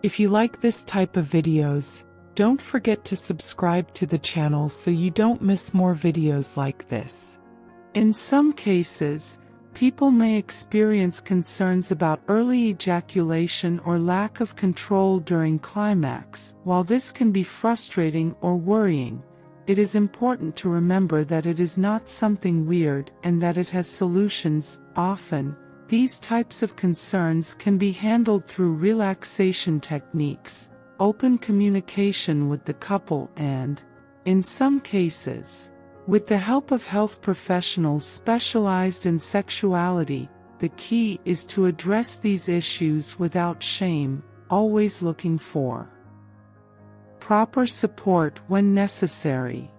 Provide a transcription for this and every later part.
If you like this type of videos, don't forget to subscribe to the channel so you don't miss more videos like this. In some cases, people may experience concerns about early ejaculation or lack of control during climax. While this can be frustrating or worrying, it is important to remember that it is not something weird and that it has solutions. Often, these types of concerns can be handled through relaxation techniques, open communication with the couple and, in some cases, with the help of health professionals specialized in sexuality. The key is to address these issues without shame, always looking for proper support when necessary.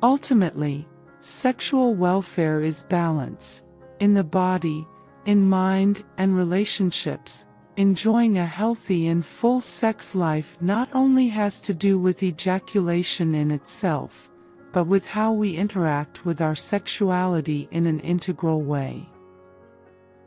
Ultimately, sexual welfare is balance in the body, in mind, and relationships. Enjoying a healthy and full sex life not only has to do with ejaculation in itself, but with how we interact with our sexuality in an integral way.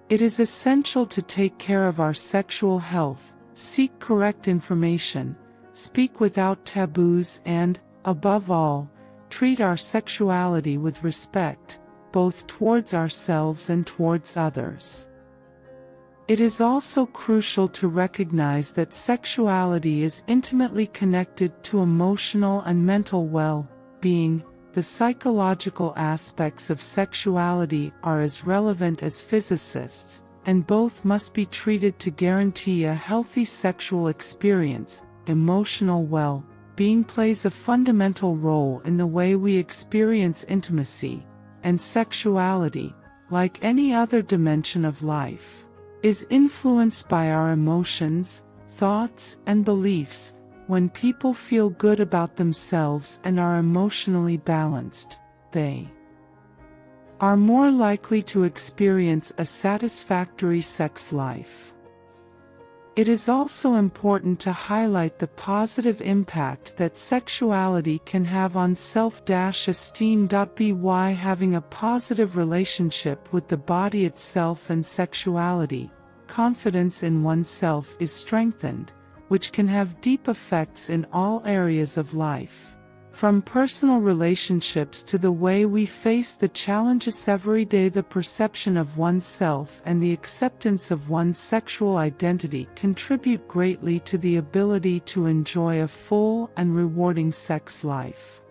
It is essential to take care of our sexual health, seek correct information, speak without taboos, and, above all, treat our sexuality with respect, both towards ourselves and towards others. It is also crucial to recognize that sexuality is intimately connected to emotional and mental well-being. The psychological aspects of sexuality are as relevant as physicists, and both must be treated to guarantee a healthy sexual experience. Emotional well-being plays a fundamental role in the way we experience intimacy, and sexuality, like any other dimension of life, is influenced by our emotions, thoughts, and beliefs. When people feel good about themselves and are emotionally balanced, they are more likely to experience a satisfactory sex life. It is also important to highlight the positive impact that sexuality can have on self-esteem. By having a positive relationship with the body itself and sexuality, confidence in oneself is strengthened, which can have deep effects in all areas of life. From personal relationships to the way we face the challenges every day, the perception of oneself and the acceptance of one's sexual identity contribute greatly to the ability to enjoy a full and rewarding sex life.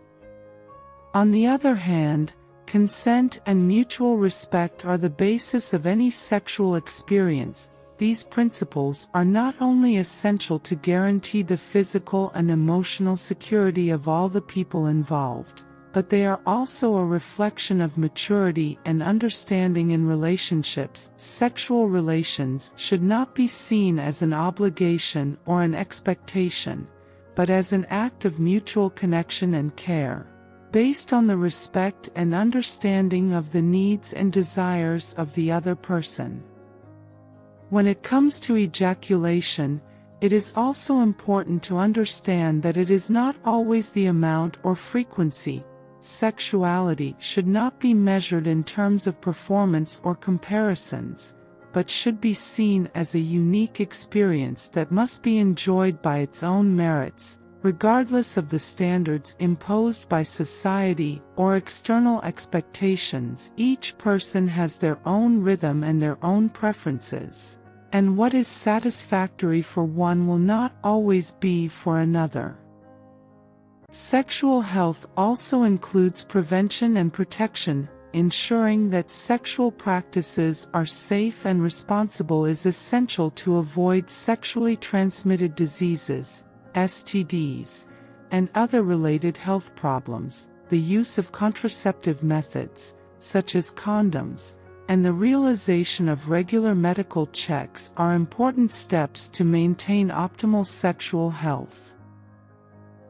On the other hand, consent and mutual respect are the basis of any sexual experience. These principles are not only essential to guarantee the physical and emotional security of all the people involved, but they are also a reflection of maturity and understanding in relationships. Sexual relations should not be seen as an obligation or an expectation, but as an act of mutual connection and care, based on the respect and understanding of the needs and desires of the other person. When it comes to ejaculation, it is also important to understand that it is not always the amount or frequency. Sexuality should not be measured in terms of performance or comparisons, but should be seen as a unique experience that must be enjoyed by its own merits, regardless of the standards imposed by society or external expectations. Each person has their own rhythm and their own preferences, and what is satisfactory for one will not always be for another. Sexual health also includes prevention and protection. Ensuring that sexual practices are safe and responsible is essential to avoid sexually transmitted diseases, STDs, and other related health problems. The use of contraceptive methods, such as condoms, and the realization of regular medical checks are important steps to maintain optimal sexual health.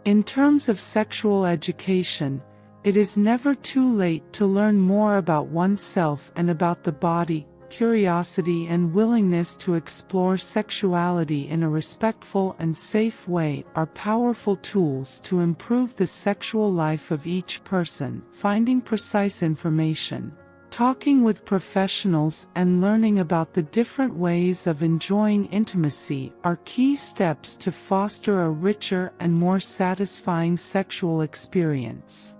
In terms of sexual education, it is never too late to learn more about oneself and about the body. Curiosity and willingness to explore sexuality in a respectful and safe way are powerful tools to improve the sexual life of each person. Finding precise information, Talking with professionals and learning about the different ways of enjoying intimacy are key steps to foster a richer and more satisfying sexual experience.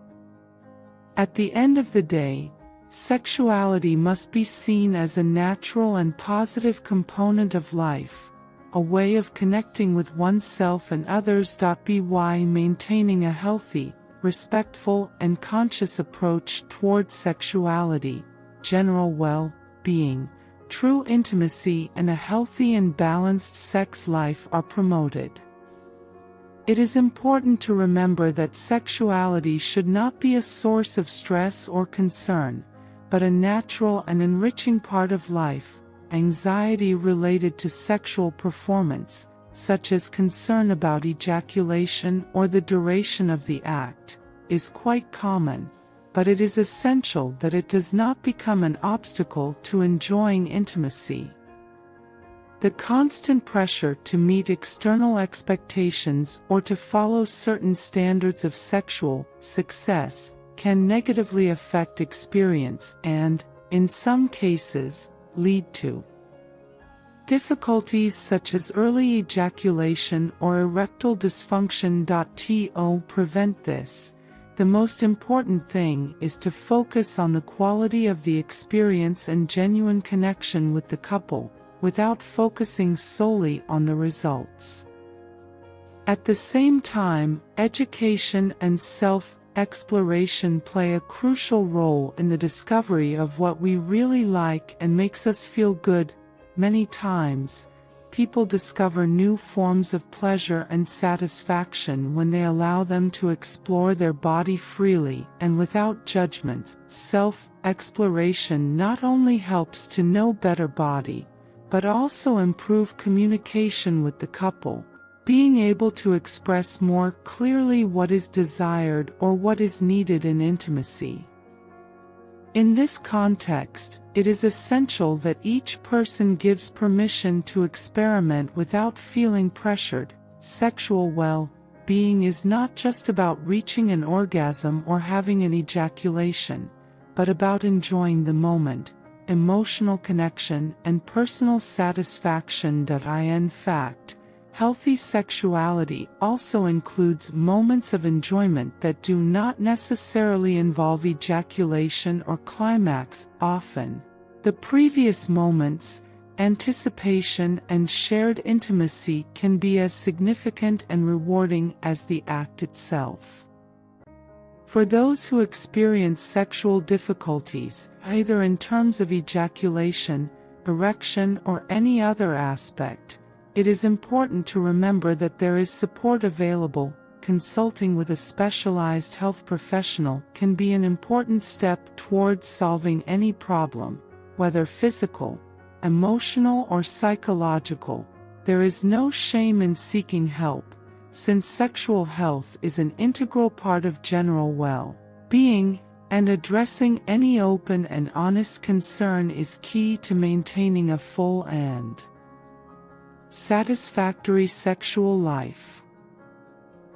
At the end of the day, sexuality must be seen as a natural and positive component of life, a way of connecting with oneself and others. By maintaining a healthy, respectful, and conscious approach towards sexuality, general well-being, true intimacy, and a healthy and balanced sex life are promoted. It is important to remember that sexuality should not be a source of stress or concern, but a natural and enriching part of life. Anxiety related to sexual performance, such as concern about ejaculation or the duration of the act, is quite common, but it is essential that it does not become an obstacle to enjoying intimacy. The constant pressure to meet external expectations or to follow certain standards of sexual success can negatively affect experience and, in some cases, lead to difficulties such as early ejaculation or erectile dysfunction. To prevent this, the most important thing is to focus on the quality of the experience and genuine connection with the couple, without focusing solely on the results. At the same time, education and self-exploration play a crucial role in the discovery of what we really like and makes us feel good. Many times, people discover new forms of pleasure and satisfaction when they allow them to explore their body freely and without judgments. Self-exploration not only helps to know better body, but also improve communication with the couple, being able to express more clearly what is desired or what is needed in intimacy. In this context, it is essential that each person gives permission to experiment without feeling pressured. Sexual well-being is not just about reaching an orgasm or having an ejaculation, but about enjoying the moment, emotional connection, and personal satisfaction. In fact, healthy sexuality also includes moments of enjoyment that do not necessarily involve ejaculation or climax. Often, the previous moments, anticipation, and shared intimacy can be as significant and rewarding as the act itself. For those who experience sexual difficulties, either in terms of ejaculation, erection, or any other aspect, it is important to remember that there is support available. Consulting with a specialized health professional can be an important step towards solving any problem, whether physical, emotional, or psychological. There is no shame in seeking help, since sexual health is an integral part of general well-being, and addressing any open and honest concern is key to maintaining a full and satisfactory sexual life.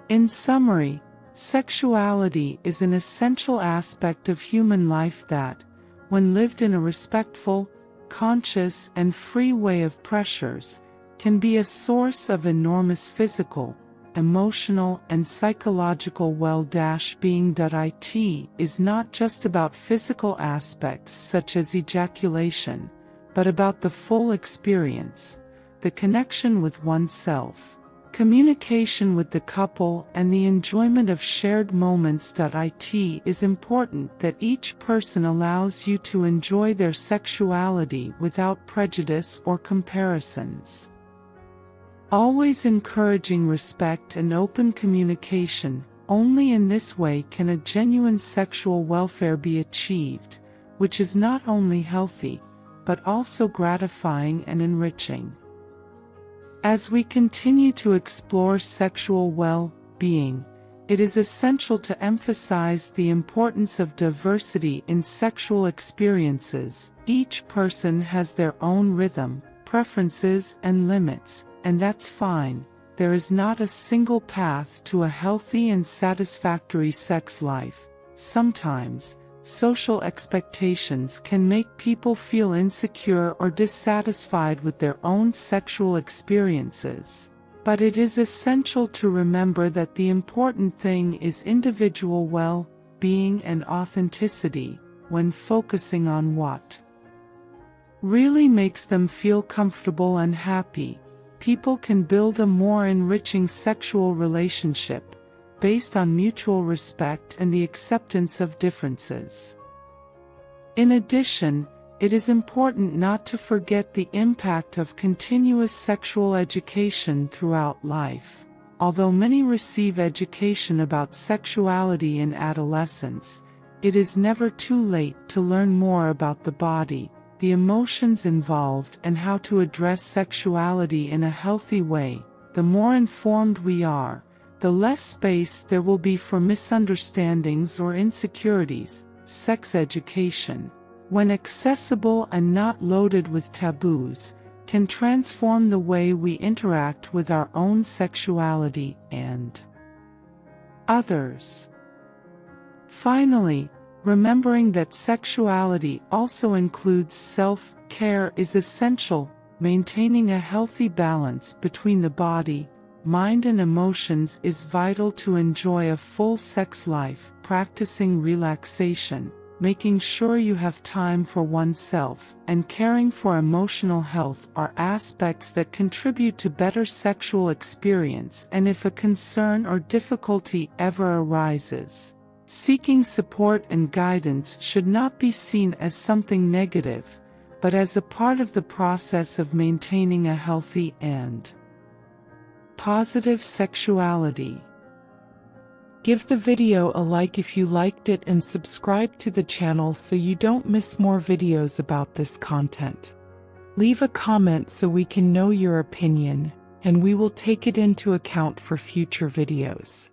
In summary, sexuality is an essential aspect of human life that, when lived in a respectful, conscious, and free way of pressures, can be a source of enormous physical, emotional, and psychological well-being. It is not just about physical aspects such as ejaculation, but about the full experience, the connection with oneself, communication with the couple, and the enjoyment of shared moments. It is important that each person allows you to enjoy their sexuality without prejudice or comparisons. Always encouraging respect and open communication. Only in this way can a genuine sexual welfare be achieved, which is not only healthy, but also gratifying and enriching. As we continue to explore sexual well-being, it is essential to emphasize the importance of diversity in sexual experiences. Each person has their own rhythm, preferences, and limits, and that's fine. There is not a single path to a healthy and satisfactory sex life. Sometimes, social expectations can make people feel insecure or dissatisfied with their own sexual experiences. But it is essential to remember that the important thing is individual well-being and authenticity when focusing on what really makes them feel comfortable and happy. People can build a more enriching sexual relationship based on mutual respect and the acceptance of differences. In addition, it is important not to forget the impact of continuous sexual education throughout life. Although many receive education about sexuality in adolescence, it is never too late to learn more about the body, the emotions involved, and how to address sexuality in a healthy way. The more informed we are, the less space there will be for misunderstandings or insecurities. Sex education, when accessible and not loaded with taboos, can transform the way we interact with our own sexuality and others. Finally, remembering that sexuality also includes self-care is essential. Maintaining a healthy balance between the body, mind and emotions is vital to enjoy a full sex life. Practicing relaxation, making sure you have time for oneself, and caring for emotional health are aspects that contribute to better sexual experience. And if a concern or difficulty ever arises, seeking support and guidance should not be seen as something negative, but as a part of the process of maintaining a healthy and positive sexuality. Give the video a like if you liked it and subscribe to the channel so you don't miss more videos about this content. Leave a comment so we can know your opinion, and we will take it into account for future videos.